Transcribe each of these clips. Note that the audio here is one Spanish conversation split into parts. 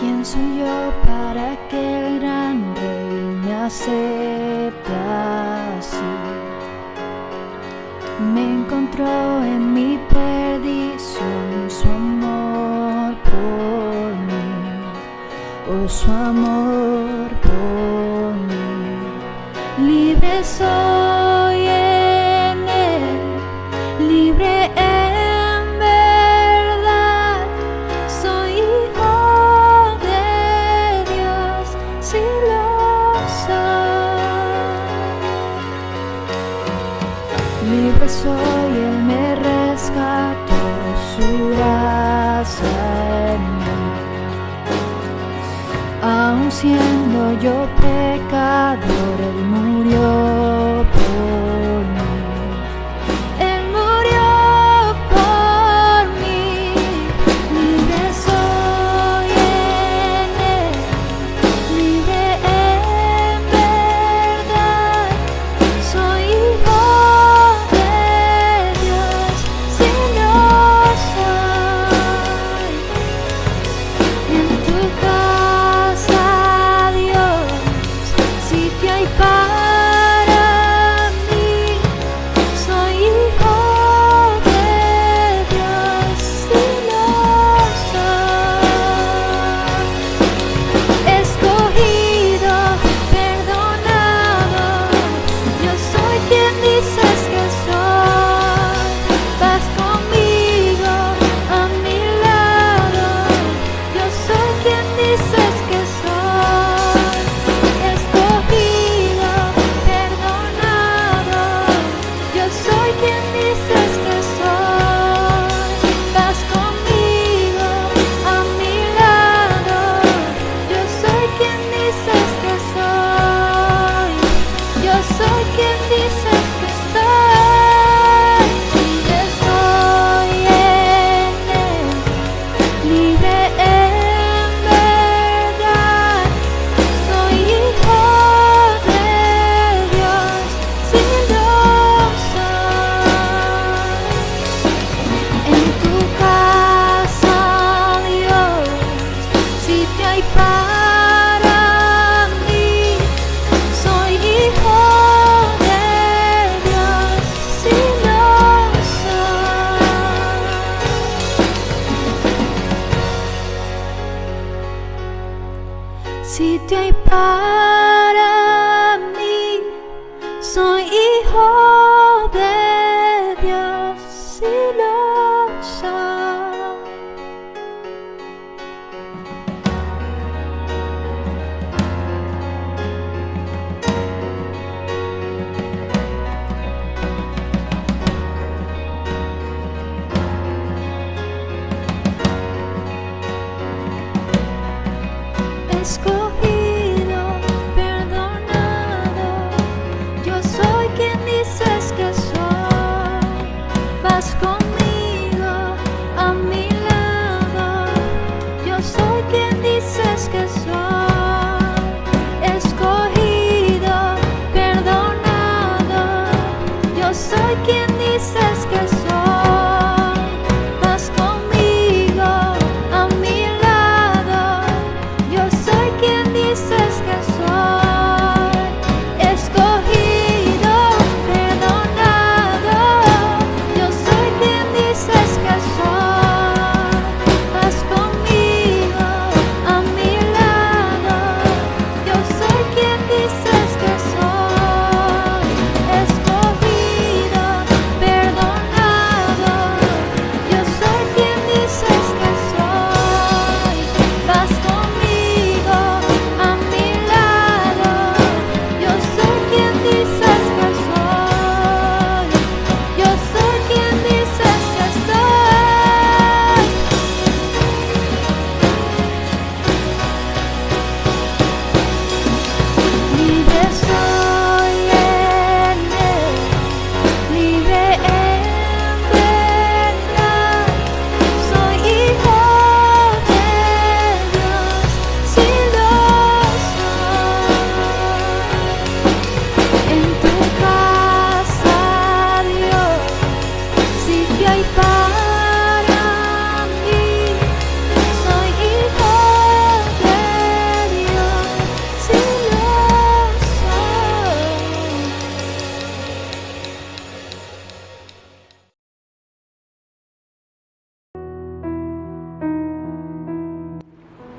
¿Quién soy yo para que el gran Rey me acepte así? Me encontró en mi perdición su amor por mí, oh su amor por mí. Libre soy en él, libre en verdad, soy hijo de Dios, si lo soy. Libre soy, él me rescató, su gracia en mí. Aun siendo yo pecador, él murió por mí. Él murió por mí. Libre soy en él, libre en verdad, soy hijo de Dios, si lo soy. En tu casa, Dios, sitio hay para mí. Soy hijo de Dios, si lo soy. Escogido, perdonado, yo soy quien dices que soy. Vas conmigo, a mi lado, yo soy quien dices que soy. Escogido, perdonado, yo soy quien dices que soy. Vas conmigo, a mi lado, yo soy quien dices que soy. Yo soy quien dices que soy. Libre soy en él, libre en verdad, soy hijo de Dios, si lo soy. En tu casa, Dios, sitio hay para mí. Soy hijo de Dios, si lo soy. Sitio hay para mí. Soy hijo de Dios, si lo soy. Escogido,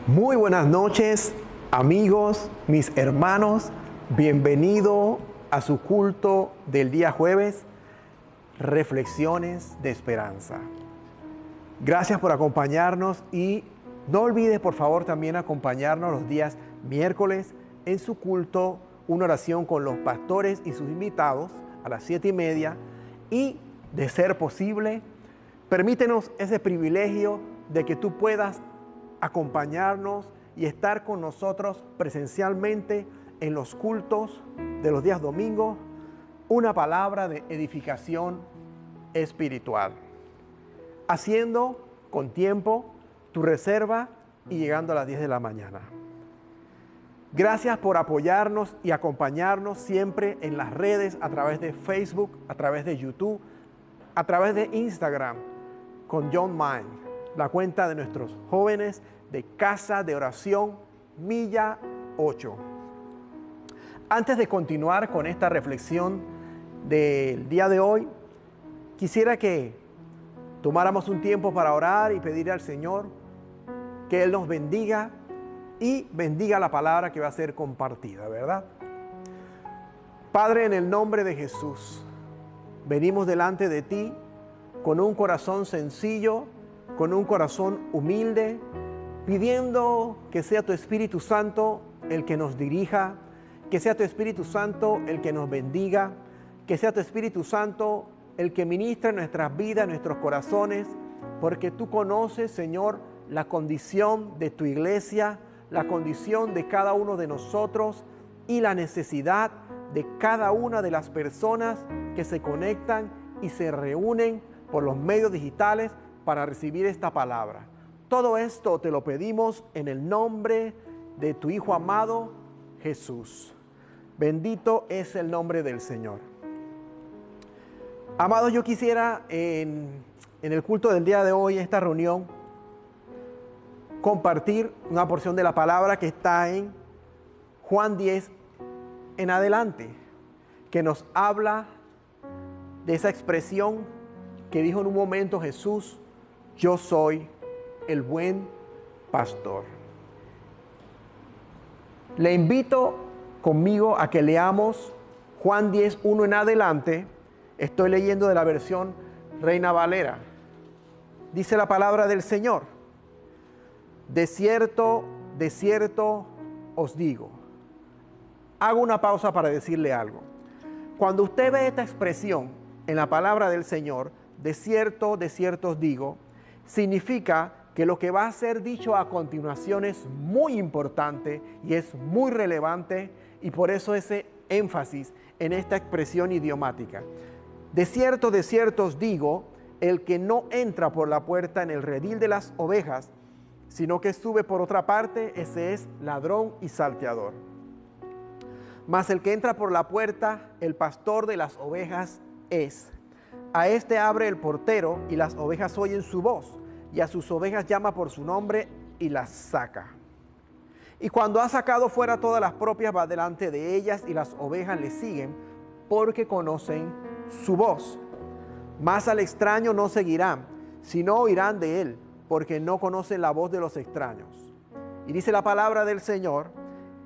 Muy buenas noches, amigos, mis hermanos. Bienvenido a su culto del día jueves, Reflexiones de Esperanza. Gracias por acompañarnos y no olvides, por favor, también acompañarnos los días miércoles en su culto, una oración con los pastores y sus invitados a las 7:30 y, de ser posible, permítenos ese privilegio de que tú puedas acompañarnos y estar con nosotros presencialmente en los cultos de los días domingos, una palabra de edificación espiritual, haciendo con tiempo tu reserva y llegando a las 10 de la mañana. Gracias por apoyarnos y acompañarnos siempre en las redes, a través de Facebook, a través de YouTube, a través de Instagram, con John Mind, la cuenta de nuestros jóvenes de Casa de Oración Milla 8. Antes de continuar con esta reflexión del día de hoy, quisiera que tomáramos un tiempo para orar y pedirle al Señor que Él nos bendiga y bendiga la palabra que va a ser compartida, ¿verdad? Padre, en el nombre de Jesús, venimos delante de ti con un corazón sencillo, con un corazón humilde, pidiendo que sea tu Espíritu Santo el que nos dirija, que sea tu Espíritu Santo el que nos bendiga, que sea tu Espíritu Santo el que ministra en nuestras vidas, en nuestros corazones, porque tú conoces, Señor, la condición de tu iglesia, la condición de cada uno de nosotros y la necesidad de cada una de las personas que se conectan y se reúnen por los medios digitales para recibir esta palabra. Todo esto te lo pedimos en el nombre de tu Hijo amado, Jesús. Bendito es el nombre del Señor. Amados, yo quisiera en el culto del día de hoy, en esta reunión, compartir una porción de la palabra que está en Juan 10 en adelante, que nos habla de esa expresión que dijo en un momento Jesús: yo soy el buen pastor. Le invito conmigo a que leamos Juan 10, 1 en adelante. Estoy leyendo de la versión Reina Valera. Dice la palabra del Señor: de cierto os digo. Hago una pausa para decirle algo. Cuando usted ve esta expresión en la palabra del Señor, de cierto os digo, significa que lo que va a ser dicho a continuación es muy importante y es muy relevante, y por eso ese énfasis en esta expresión idiomática. De cierto os digo, el que no entra por la puerta en el redil de las ovejas, sino que sube por otra parte, ese es ladrón y salteador. Mas el que entra por la puerta, el pastor de las ovejas es. A este abre el portero, y las ovejas oyen su voz, y a sus ovejas llama por su nombre y las saca. Y cuando ha sacado fuera todas las propias, va delante de ellas, y las ovejas le siguen, porque conocen su voz. Mas al extraño no seguirán, sino oirán de él, porque no conocen la voz de los extraños. Y dice la palabra del Señor: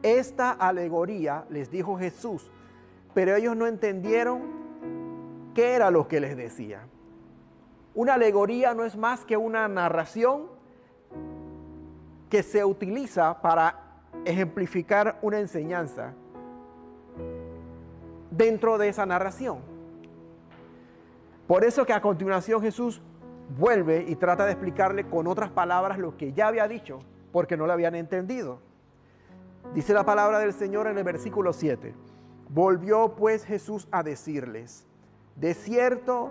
esta alegoría les dijo Jesús, pero ellos no entendieron qué era lo que les decía. Una alegoría no es más que una narración que se utiliza para ejemplificar una enseñanza dentro de esa narración. Por eso que a continuación Jesús vuelve y trata de explicarle con otras palabras lo que ya había dicho, porque no lo habían entendido. Dice la palabra del Señor en el versículo 7. Volvió pues Jesús a decirles: de cierto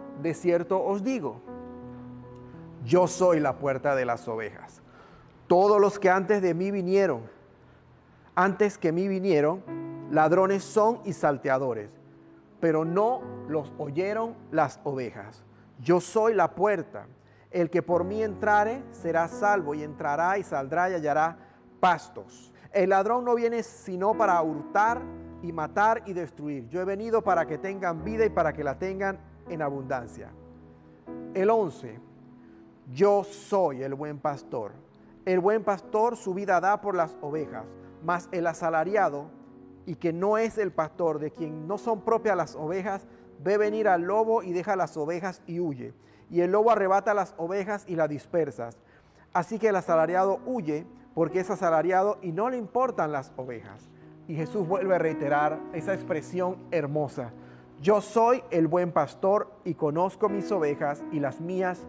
os digo, yo soy la puerta de las ovejas. Todos los que antes que mí vinieron, ladrones son y salteadores, pero no los oyeron las ovejas. Yo soy la puerta. El que por mí entrare será salvo, y entrará y saldrá y hallará pastos. El ladrón no viene sino para hurtar y matar y destruir. Yo he venido para que tengan vida y para que la tengan en abundancia. El 11. Yo soy el buen pastor. el buen pastor su vida da por las ovejas, mas el asalariado, y que no es el pastor, de quien no son propias las ovejas, ve venir al lobo y deja las ovejas y huye. Y el lobo arrebata las ovejas y las dispersa. Así que el asalariado huye porque es asalariado y no le importan las ovejas. Y Jesús vuelve a reiterar esa expresión hermosa. Yo soy el buen pastor y conozco mis ovejas y las mías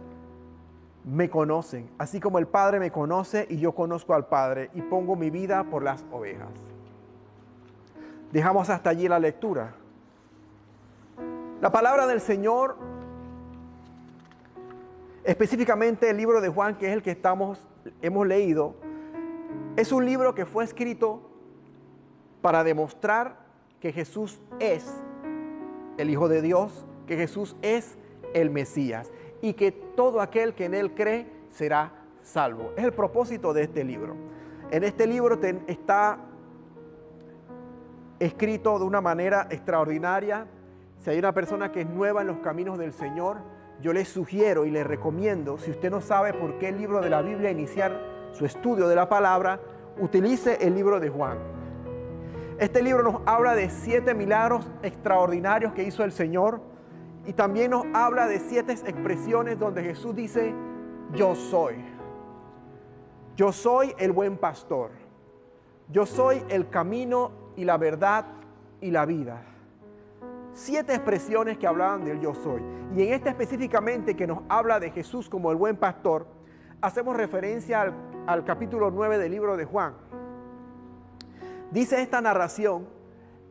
me conocen. Así como el Padre me conoce y yo conozco al Padre y pongo mi vida por las ovejas. Dejamos hasta allí la lectura. La palabra del Señor, específicamente el libro de Juan, que es el que hemos leído, es un libro que fue escrito para demostrar que Jesús es el Hijo de Dios, que Jesús es el Mesías y que todo aquel que en Él cree será salvo. Es el propósito de este libro. En este libro está escrito de una manera extraordinaria. Si hay una persona que es nueva en los caminos del Señor, yo le sugiero y le recomiendo, si usted no sabe por qué libro de la Biblia iniciar su estudio de la palabra, utilice el libro de Juan. Este libro nos habla de 7 milagros extraordinarios que hizo el Señor y también nos habla de 7 expresiones donde Jesús dice, yo soy. Yo soy el buen pastor. Yo soy el camino y la verdad y la vida. 7 expresiones que hablaban del yo soy. Y en esta específicamente que nos habla de Jesús como el buen pastor, hacemos referencia al capítulo 9 del libro de Juan. Dice esta narración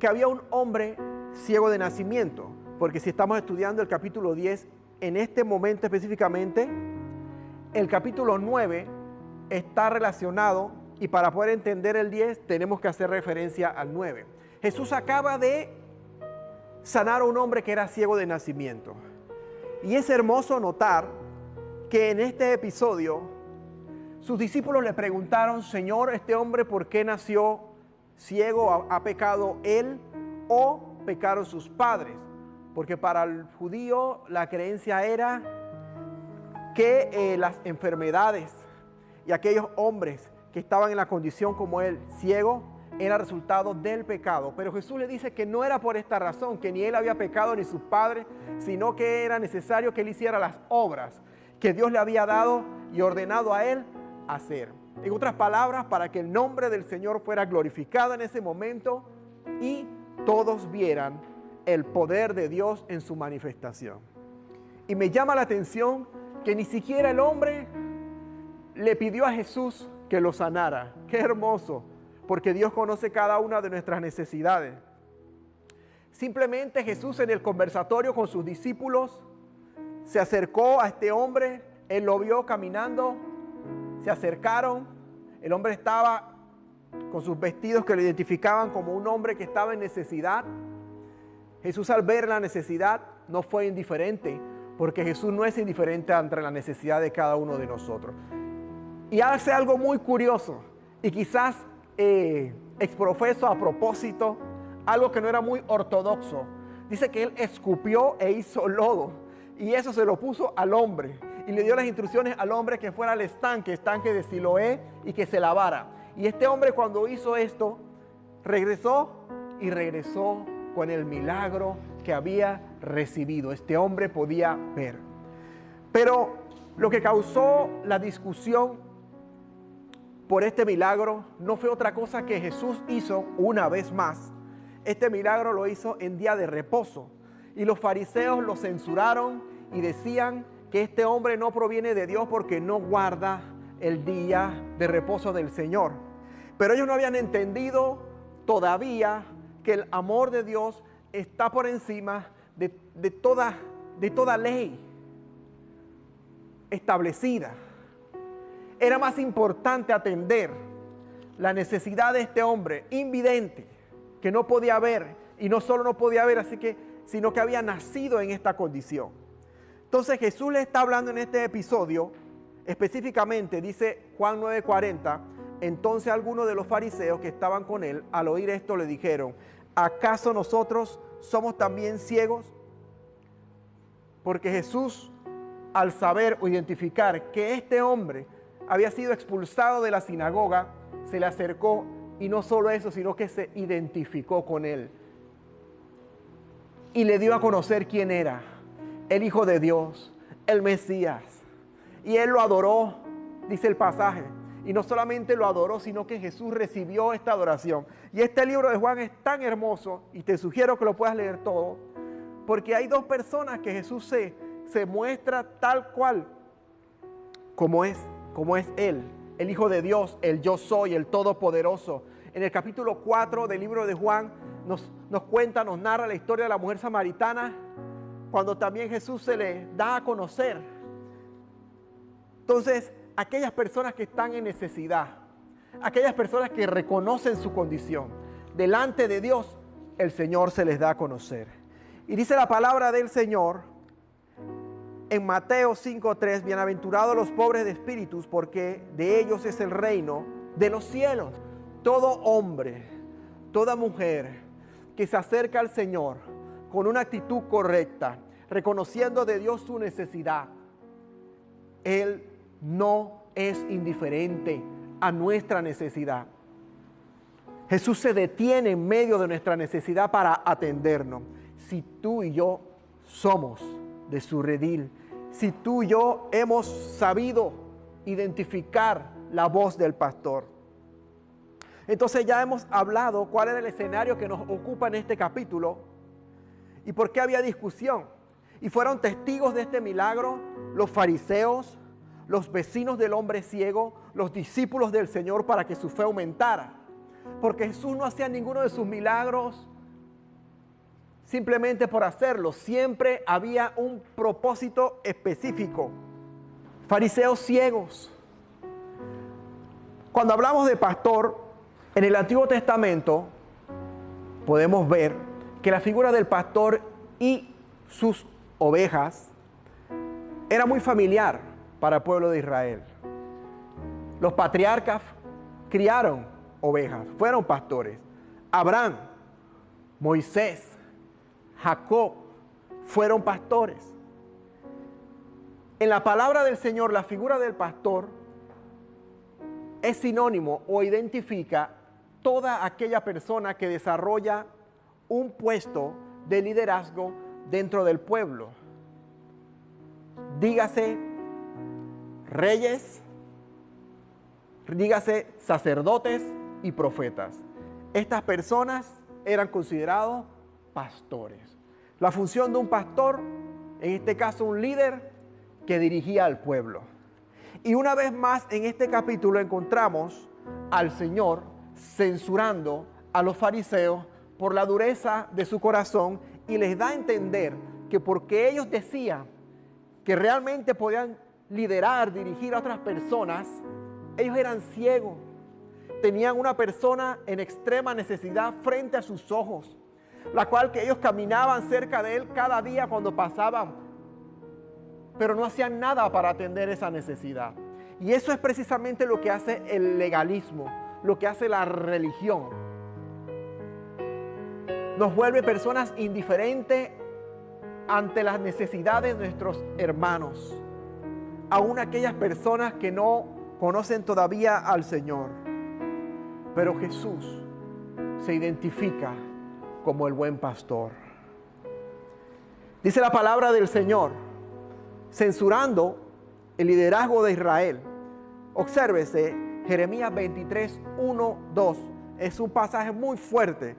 que había un hombre ciego de nacimiento, porque si estamos estudiando el capítulo 10, en este momento específicamente, el capítulo 9 está relacionado y para poder entender el 10 tenemos que hacer referencia al 9. Jesús acaba de sanar a un hombre que era ciego de nacimiento. Y es hermoso notar que en este episodio sus discípulos le preguntaron, Señor, ¿este hombre por qué nació ciego? ¿Ha pecado él o pecaron sus padres? Porque para el judío la creencia era que las enfermedades y aquellos hombres que estaban en la condición como él, ciego, era resultado del pecado. Pero Jesús le dice que no era por esta razón, que ni él había pecado ni sus padres, sino que era necesario que él hiciera las obras que Dios le había dado y ordenado a él hacer. En otras palabras, para que el nombre del Señor fuera glorificado en ese momento y todos vieran el poder de Dios en su manifestación. Y me llama la atención que ni siquiera el hombre le pidió a Jesús que lo sanara. ¡Qué hermoso! Porque Dios conoce cada una de nuestras necesidades. Simplemente Jesús en el conversatorio con sus discípulos se acercó a este hombre, él lo vio caminando, se acercaron, el hombre estaba con sus vestidos que lo identificaban como un hombre que estaba en necesidad. Jesús al ver la necesidad no fue indiferente, porque Jesús no es indiferente ante la necesidad de cada uno de nosotros. Y hace algo muy curioso y quizás exprofeso a propósito, algo que no era muy ortodoxo. Dice que él escupió e hizo lodo y eso se lo puso al hombre y le dio las instrucciones al hombre que fuera al estanque de Siloé y que se lavara. Y este hombre cuando hizo esto regresó con el milagro que había recibido. Este hombre podía ver. Pero lo que causó la discusión por este milagro no fue otra cosa que Jesús hizo una vez más. Este milagro lo hizo en día de reposo y los fariseos lo censuraron y decían que este hombre no proviene de Dios porque no guarda el día de reposo del Señor. Pero ellos no habían entendido todavía que el amor de Dios está por encima de toda ley establecida. Era más importante atender la necesidad de este hombre invidente que no podía ver, y no solo no podía ver, sino que había nacido en esta condición. Entonces Jesús le está hablando en este episodio, específicamente dice Juan 9:40, entonces algunos de los fariseos que estaban con él, al oír esto le dijeron, ¿acaso nosotros somos también ciegos? Porque Jesús, al saber o identificar que este hombre había sido expulsado de la sinagoga, se le acercó y no solo eso, sino que se identificó con él. Y le dio a conocer quién era, el Hijo de Dios, el Mesías. Y él lo adoró, dice el pasaje. Y no solamente lo adoró, sino que Jesús recibió esta adoración. Y este libro de Juan es tan hermoso, y te sugiero que lo puedas leer todo, porque hay dos personas que Jesús se muestra tal cual como es Él, el Hijo de Dios, el Yo Soy, el Todopoderoso. En el capítulo 4 del libro de Juan nos narra la historia de la mujer samaritana, cuando también Jesús se le da a conocer. Entonces, aquellas personas que están en necesidad, aquellas personas que reconocen su condición, delante de Dios, el Señor se les da a conocer. Y dice la palabra del Señor en Mateo 5:3, bienaventurados los pobres de espíritus, porque de ellos es el reino de los cielos. Todo hombre, toda mujer que se acerca al Señor con una actitud correcta, reconociendo de Dios su necesidad, Él no es indiferente a nuestra necesidad. Jesús se detiene en medio de nuestra necesidad para atendernos. Si tú y yo somos de su redil, si tú y yo hemos sabido identificar la voz del pastor. Entonces ya hemos hablado cuál era el escenario que nos ocupa en este capítulo y por qué había discusión. Y fueron testigos de este milagro los fariseos, los vecinos del hombre ciego, los discípulos del Señor, para que su fe aumentara. Porque Jesús no hacía ninguno de sus milagros simplemente por hacerlo. Siempre había un propósito específico. Fariseos ciegos. Cuando hablamos de pastor, en el Antiguo Testamento podemos ver que la figura del pastor y sus ovejas era muy familiar para el pueblo de Israel. Los patriarcas criaron ovejas, fueron pastores. Abraham, Moisés, Jacob fueron pastores. En la palabra del Señor, la figura del pastor es sinónimo o identifica toda aquella persona que desarrolla un puesto de liderazgo dentro del pueblo. Dígase reyes, dígase sacerdotes y profetas. Estas personas eran considerados pastores. La función de un pastor, en este caso un líder que dirigía al pueblo. Y una vez más en este capítulo encontramos al Señor censurando a los fariseos por la dureza de su corazón y les da a entender que porque ellos decían que realmente podían liderar, dirigir a otras personas, ellos eran ciegos. Tenían una persona en extrema necesidad frente a sus ojos, la cual que ellos caminaban cerca de él cada día cuando pasaban, pero no hacían nada para atender esa necesidad. Y eso es precisamente lo que hace el legalismo, lo que hace la religión. Nos vuelve personas indiferentes ante las necesidades de nuestros hermanos, aún aquellas personas que no conocen todavía al Señor. Pero Jesús se identifica como el buen pastor. Dice la palabra del Señor, censurando el liderazgo de Israel. Obsérvese, Jeremías 23, 1, 2. Es un pasaje muy fuerte.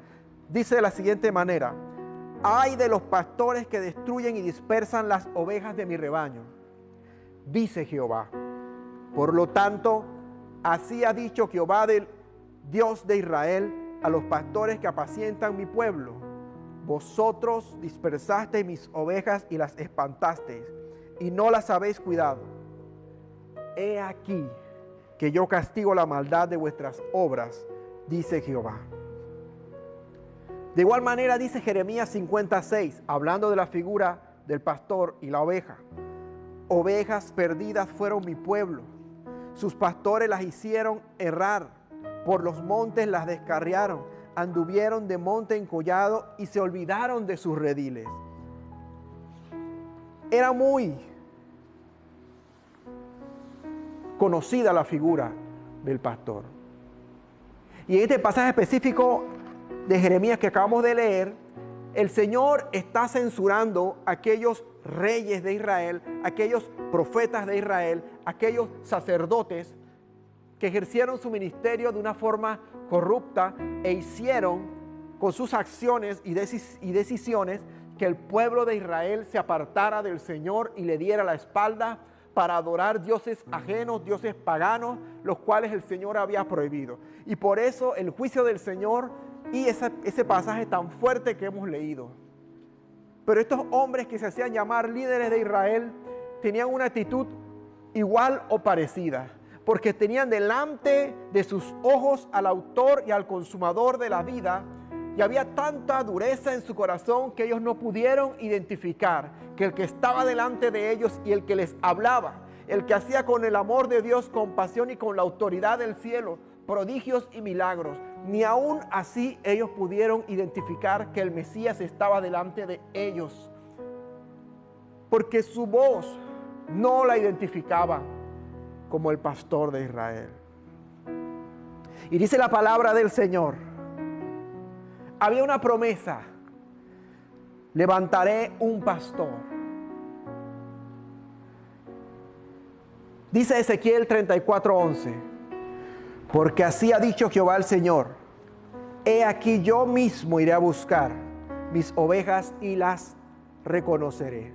Dice de la siguiente manera: ay de los pastores que destruyen y dispersan las ovejas de mi rebaño, dice Jehová. Por lo tanto, así ha dicho Jehová, del Dios de Israel, a los pastores que apacientan mi pueblo: vosotros dispersasteis mis ovejas y las espantasteis, y no las habéis cuidado. He aquí que yo castigo la maldad de vuestras obras, dice Jehová. De igual manera dice Jeremías 56, hablando de la figura del pastor y la oveja: ovejas perdidas fueron mi pueblo, sus pastores las hicieron errar, por los montes las descarriaron, anduvieron de monte en collado y se olvidaron de sus rediles. Era muy conocida la figura del pastor. Y en este pasaje específico de Jeremías que acabamos de leer, el Señor está censurando a aquellos reyes de Israel, aquellos profetas de Israel, aquellos sacerdotes que ejercieron su ministerio de una forma corrupta e hicieron con sus acciones y decisiones que el pueblo de Israel se apartara del Señor y le diera la espalda para adorar dioses ajenos, dioses paganos, los cuales el Señor había prohibido. Y por eso el juicio del Señor y ese pasaje tan fuerte que hemos leído. Pero estos hombres que se hacían llamar líderes de Israel tenían una actitud igual o parecida, porque tenían delante de sus ojos al autor y al consumador de la vida, y había tanta dureza en su corazón que ellos no pudieron identificar que el que estaba delante de ellos y el que les hablaba, el que hacía con el amor de Dios, compasión y con la autoridad del cielo, prodigios y milagros, ni aún así ellos pudieron identificar que el Mesías estaba delante de ellos, porque su voz no la identificaba como el pastor de Israel. Y dice la palabra del Señor, había una promesa: levantaré un pastor. Dice Ezequiel 34:11, porque así ha dicho Jehová el Señor: he aquí yo mismo iré a buscar mis ovejas y las reconoceré.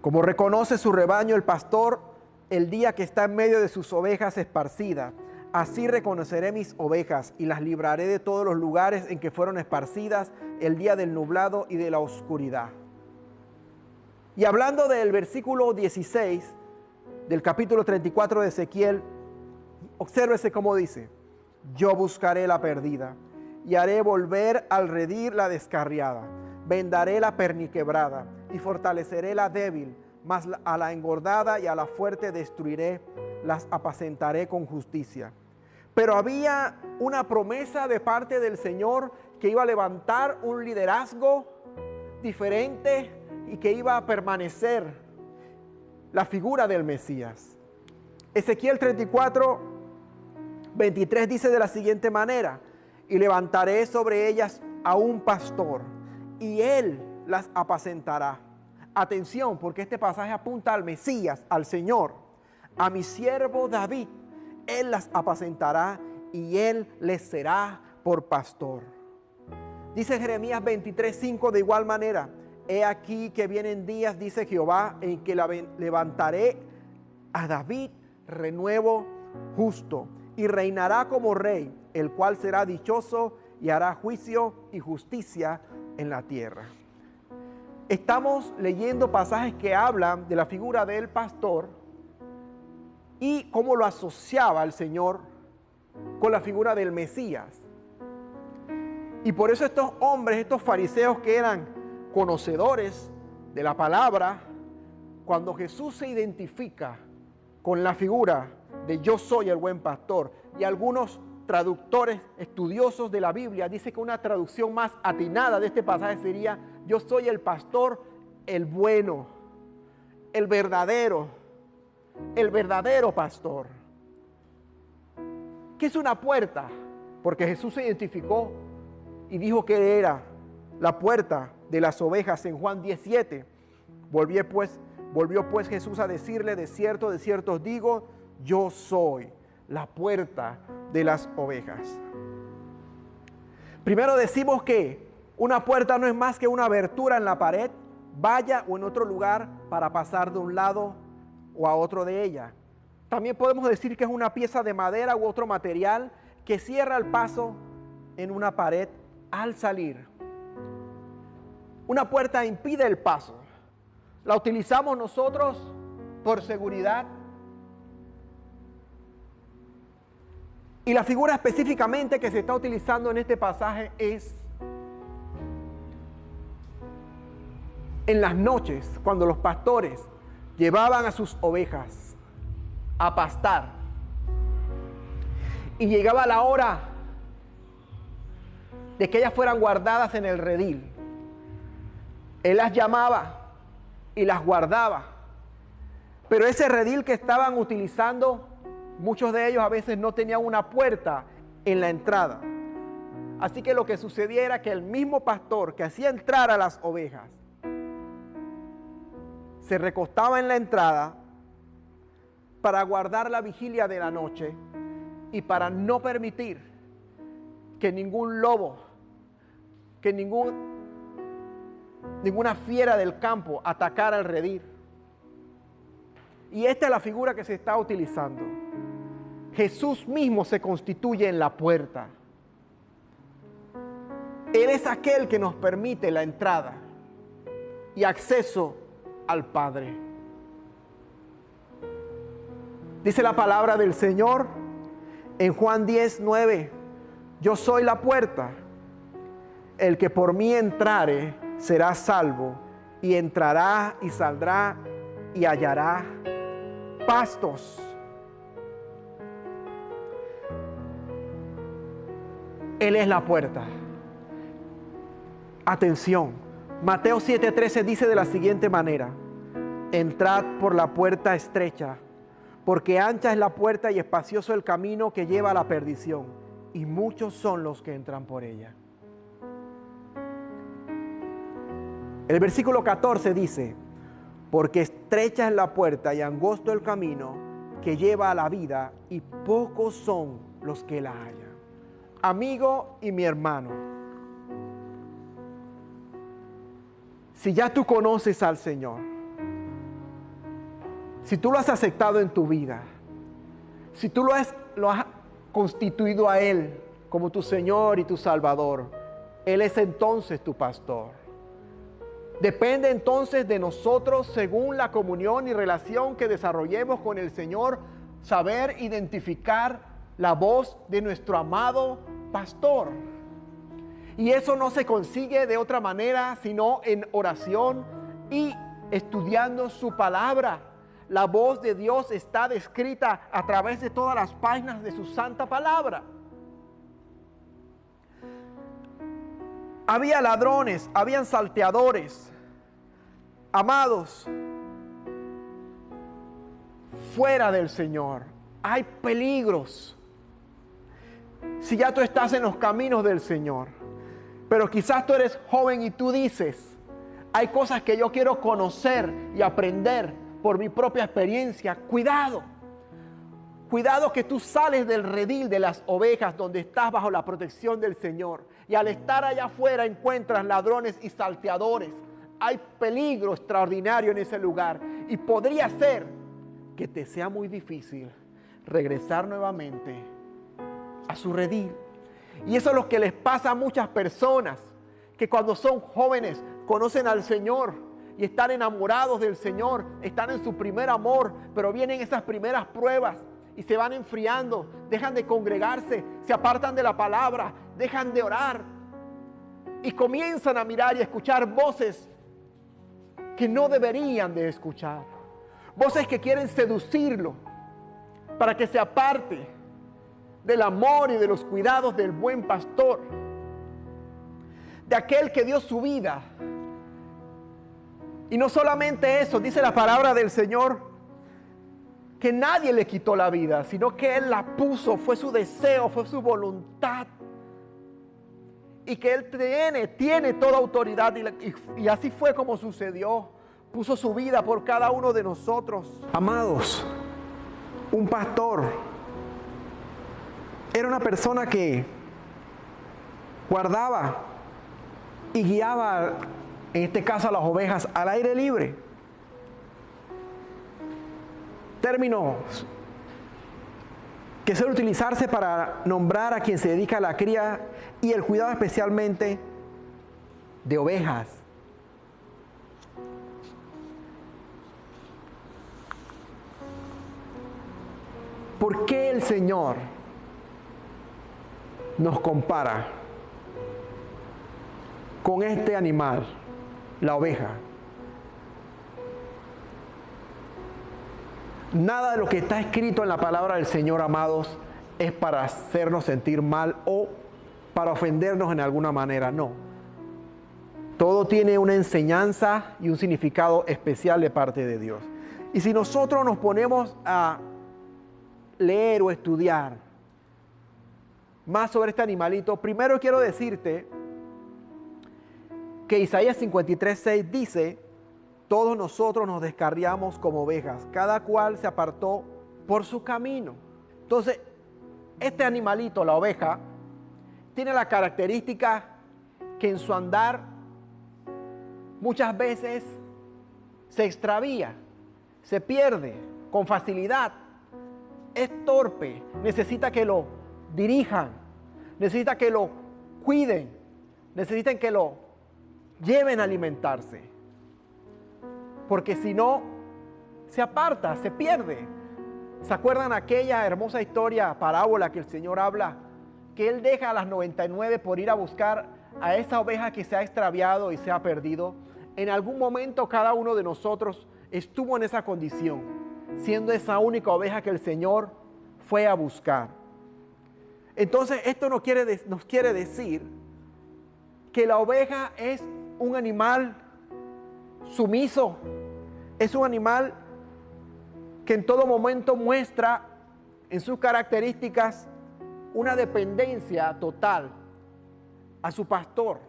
Como reconoce su rebaño el pastor el día que está en medio de sus ovejas esparcidas, así reconoceré mis ovejas y las libraré de todos los lugares en que fueron esparcidas el día del nublado y de la oscuridad. Y hablando del versículo 16 del capítulo 34 de Ezequiel, obsérvese cómo dice: yo buscaré la perdida y haré volver al redil la descarriada, vendaré la perniquebrada y fortaleceré la débil, mas a la engordada y a la fuerte destruiré, las apacentaré con justicia. Pero había una promesa de parte del Señor que iba a levantar un liderazgo diferente y que iba a permanecer la figura del Mesías. Ezequiel 34:23 dice de la siguiente manera: y levantaré sobre ellas a un pastor, y él las apacentará. Atención, porque este pasaje apunta al Mesías, al Señor. A mi siervo David, él las apacentará y él les será por pastor. Dice Jeremías 23:5 de igual manera: he aquí que vienen días, dice Jehová, en que levantaré a David renuevo justo, y reinará como rey, el cual será dichoso y hará juicio y justicia en la tierra. Estamos leyendo pasajes que hablan de la figura del pastor y cómo lo asociaba el Señor con la figura del Mesías. Y por eso estos hombres, estos fariseos que eran conocedores de la palabra, cuando Jesús se identifica con la figura de yo soy el buen pastor, y algunos traductores estudiosos de la Biblia dicen que una traducción más atinada de este pasaje sería: yo soy el pastor, el bueno, el verdadero pastor. ¿Qué es una puerta? Porque Jesús se identificó y dijo que era la puerta de las ovejas en Juan 17. Volvió pues Jesús a decirle: de cierto os digo, yo soy la puerta de las ovejas. Primero decimos que una puerta no es más que una abertura en la pared, valla o en otro lugar para pasar de un lado o a otro de ella. También podemos decir que es una pieza de madera u otro material que cierra el paso en una pared al salir. Una puerta impide el paso. La utilizamos nosotros por seguridad. Y la figura específicamente que se está utilizando en este pasaje es en las noches, cuando los pastores llevaban a sus ovejas a pastar y llegaba la hora de que ellas fueran guardadas en el redil. Él las llamaba y las guardaba, pero ese redil que estaban utilizando Muchos de ellos a veces no tenían una puerta en la entrada. Así que lo que sucedía era que el mismo pastor que hacía entrar a las ovejas se recostaba en la entrada para guardar la vigilia de la noche y para no permitir que ningún lobo, que ninguna fiera del campo atacara el redil. Y esta es la figura que se está utilizando. Jesús mismo se constituye en la puerta. Él es aquel que nos permite la entrada y acceso al Padre. Dice la palabra del Señor en Juan 10:9: yo soy la puerta. El que por mí entrare será salvo, y entrará y saldrá y hallará pastos. Él es la puerta. Atención, Mateo 7:13 dice de la siguiente manera: entrad por la puerta estrecha, porque ancha es la puerta y espacioso el camino que lleva a la perdición, y muchos son los que entran por ella. El versículo 14 dice: porque estrecha es la puerta y angosto el camino que lleva a la vida, y pocos son los que la hallan. Amigo y mi hermano, si ya tú conoces al Señor, si tú lo has aceptado en tu vida, si tú lo has constituido a Él como tu Señor y tu Salvador, Él es entonces tu pastor. Depende entonces de nosotros, según la comunión y relación que desarrollemos con el Señor, saber identificar la voz de nuestro amado pastor. Y eso no se consigue de otra manera sino en oración y estudiando su palabra. La voz de Dios está descrita a través de todas las páginas de su santa palabra. Había ladrones, habían salteadores. Amados, fuera del Señor hay peligros. Si ya tú estás en los caminos del Señor, pero quizás tú eres joven y tú dices: hay cosas que yo quiero conocer y aprender por mi propia experiencia. Cuidado, cuidado que tú sales del redil de las ovejas donde estás bajo la protección del Señor, y al estar allá afuera encuentras ladrones y salteadores. Hay peligro extraordinario en ese lugar y podría ser que te sea muy difícil regresar nuevamente a su redil. Y eso es lo que les pasa a muchas personas que cuando son jóvenes conocen al Señor y están enamorados del Señor, están en su primer amor, pero vienen esas primeras pruebas y se van enfriando, dejan de congregarse, se apartan de la palabra, dejan de orar y comienzan a mirar y a escuchar voces que no deberían de escuchar, voces que quieren seducirlo para que se aparte del amor y de los cuidados del buen pastor, de aquel que dio su vida. Y no solamente eso, dice la palabra del Señor, que nadie le quitó la vida, sino que Él la puso, fue su deseo, fue su voluntad. Y que Él tiene toda autoridad, y así fue como sucedió. Puso su vida por cada uno de nosotros. Amados, un pastor era una persona que guardaba y guiaba, en este caso a las ovejas, al aire libre. Términos que suele utilizarse para nombrar a quien se dedica a la cría y el cuidado especialmente de ovejas. ¿Por qué el Señor nos compara con este animal, la oveja? Nada de lo que está escrito en la palabra del Señor, amados, es para hacernos sentir mal o para ofendernos en alguna manera, no. Todo tiene una enseñanza y un significado especial de parte de Dios. Y si nosotros nos ponemos a leer o estudiar más sobre este animalito, primero quiero decirte que Isaías 53:6 dice: todos nosotros nos descarriamos como ovejas, cada cual se apartó por su camino. Entonces, este animalito, la oveja, tiene la característica que en su andar muchas veces se extravía, se pierde con facilidad, es torpe, necesita que lo dirijan, necesita que lo cuiden, necesitan que lo lleven a alimentarse, porque si no, se aparta, se pierde. ¿Se acuerdan aquella hermosa historia, parábola que el Señor habla? Que Él deja a las 99 por ir a buscar a esa oveja que se ha extraviado y se ha perdido. En algún momento cada uno de nosotros estuvo en esa condición, siendo esa única oveja que el Señor fue a buscar. Entonces esto nos quiere decir que la oveja es un animal sumiso, es un animal que en todo momento muestra en sus características una dependencia total a su pastor.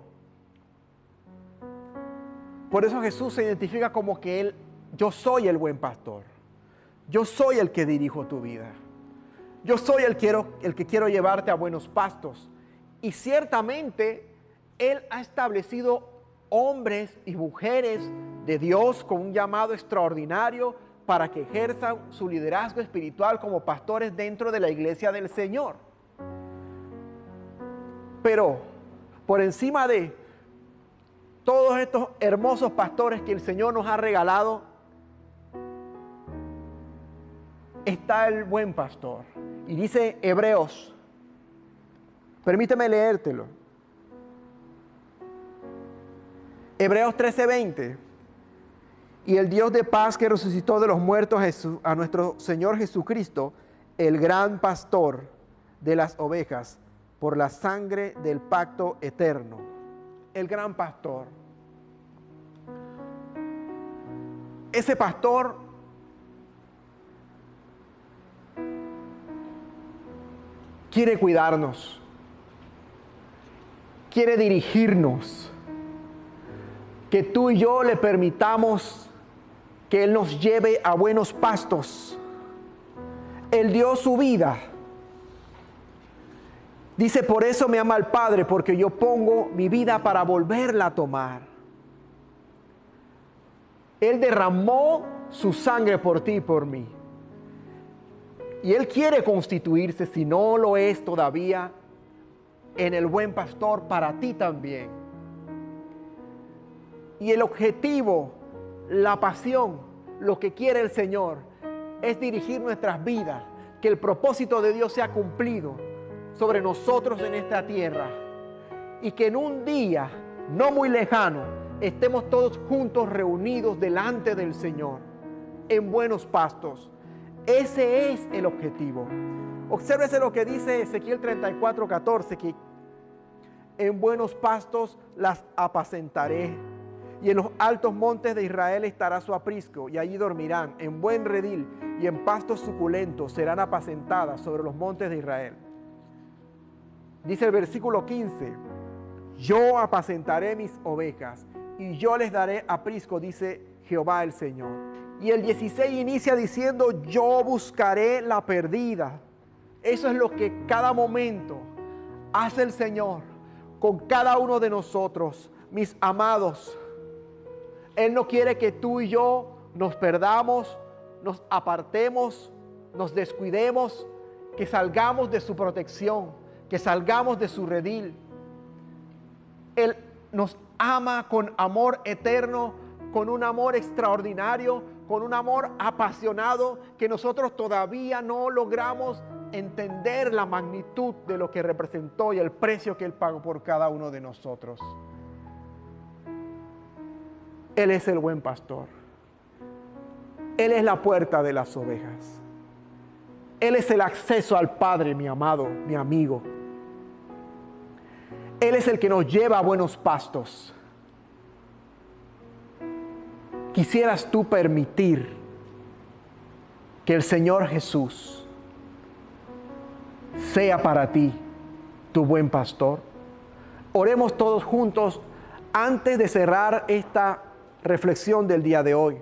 Por eso Jesús se identifica como que yo soy el buen pastor, yo soy el que dirijo tu vida, yo soy el que quiero llevarte a buenos pastos. Y ciertamente Él ha establecido hombres y mujeres de Dios con un llamado extraordinario para que ejerzan su liderazgo espiritual como pastores dentro de la iglesia del Señor. Pero por encima de todos estos hermosos pastores que el Señor nos ha regalado, está el buen pastor. Y dice Hebreos, permíteme leértelo. Hebreos 13:20. Y el Dios de paz que resucitó de los muertos a nuestro Señor Jesucristo, el gran pastor de las ovejas, por la sangre del pacto eterno. El gran pastor. Ese pastor quiere cuidarnos, quiere dirigirnos, que tú y yo le permitamos que Él nos lleve a buenos pastos. Él dio su vida. Dice, por eso me ama el Padre, porque yo pongo mi vida para volverla a tomar. Él derramó su sangre por ti y por mí. Y Él quiere constituirse, si no lo es todavía, en el buen pastor para ti también. Y el objetivo, la pasión, lo que quiere el Señor es dirigir nuestras vidas, que el propósito de Dios sea cumplido sobre nosotros en esta tierra, y que en un día no muy lejano estemos todos juntos reunidos delante del Señor en buenos pastos. Ese es el objetivo. Obsérvese lo que dice Ezequiel 34:14, que en buenos pastos las apacentaré, y en los altos montes de Israel estará su aprisco, y allí dormirán, en buen redil y en pastos suculentos serán apacentadas sobre los montes de Israel. Dice el versículo 15, yo apacentaré mis ovejas, y yo les daré aprisco, dice Jehová el Señor. Y el 16 inicia diciendo, yo buscaré la perdida. Eso es lo que cada momento hace el Señor con cada uno de nosotros, mis amados. Él no quiere que tú y yo nos perdamos, nos apartemos, nos descuidemos, que salgamos de su protección, que salgamos de su redil. Él nos ama con amor eterno, con un amor extraordinario, con un amor apasionado que nosotros todavía no logramos entender la magnitud de lo que representó y el precio que Él pagó por cada uno de nosotros. Él es el buen pastor. Él es la puerta de las ovejas. Él es el acceso al Padre, mi amado, mi amigo. Él es el que nos lleva a buenos pastos. ¿Quisieras tú permitir que el Señor Jesús sea para ti tu buen pastor. Oremos todos juntos antes de cerrar esta reflexión del día de hoy.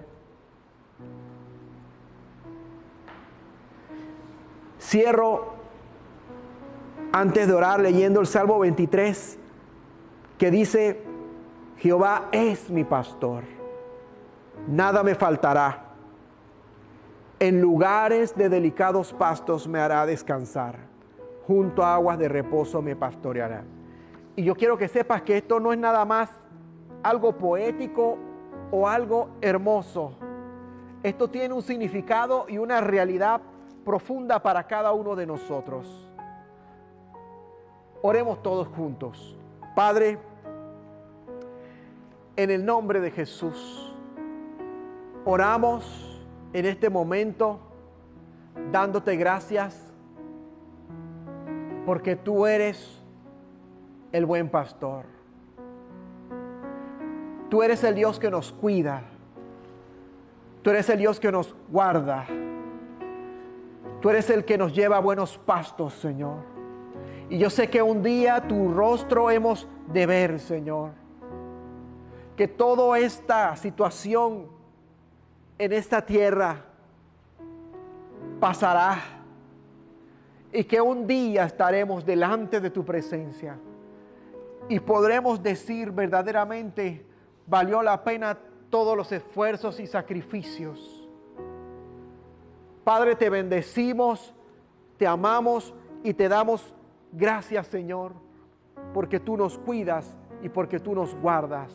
Cierro antes de orar leyendo el Salmo 23, que dice: Jehová es mi pastor, nada me faltará. En lugares de delicados pastos me hará descansar, junto a aguas de reposo me pastoreará. Y yo quiero que sepas que esto no es nada más algo poético o algo hermoso. Esto tiene un significado y una realidad profunda para cada uno de nosotros. Oremos todos juntos. Padre, en el nombre de Jesús, oramos en este momento dándote gracias porque tú eres el buen pastor. Tú eres el Dios que nos cuida. Tú eres el Dios que nos guarda. Tú eres el que nos lleva a buenos pastos, Señor. Y yo sé que un día tu rostro hemos de ver, Señor. Que toda esta situación en esta tierra pasará. Y que un día estaremos delante de tu presencia. Y podremos decir verdaderamente, valió la pena todos los esfuerzos y sacrificios. Padre, te bendecimos, te amamos y te damos gracias, Señor, porque tú nos cuidas y porque tú nos guardas.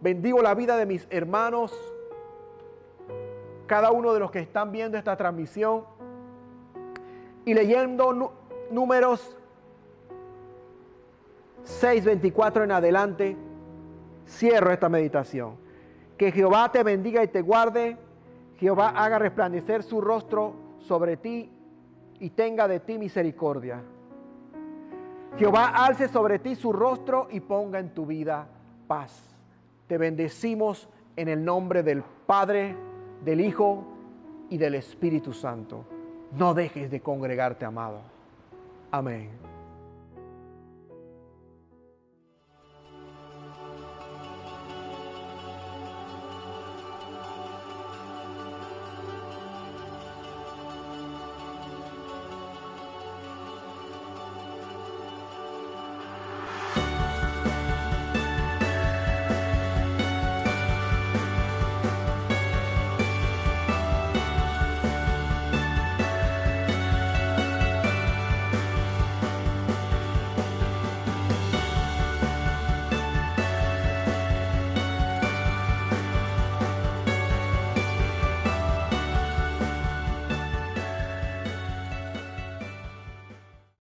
Bendigo la vida de mis hermanos, cada uno de los que están viendo esta transmisión, y leyendo Números 6:24 en adelante, cierro esta meditación. Que Jehová te bendiga y te guarde. Jehová haga resplandecer su rostro sobre ti y tenga de ti misericordia. Jehová alce sobre ti su rostro y ponga en tu vida paz. Te bendecimos en el nombre del Padre, del Hijo y del Espíritu Santo. No dejes de congregarte, amado. Amén.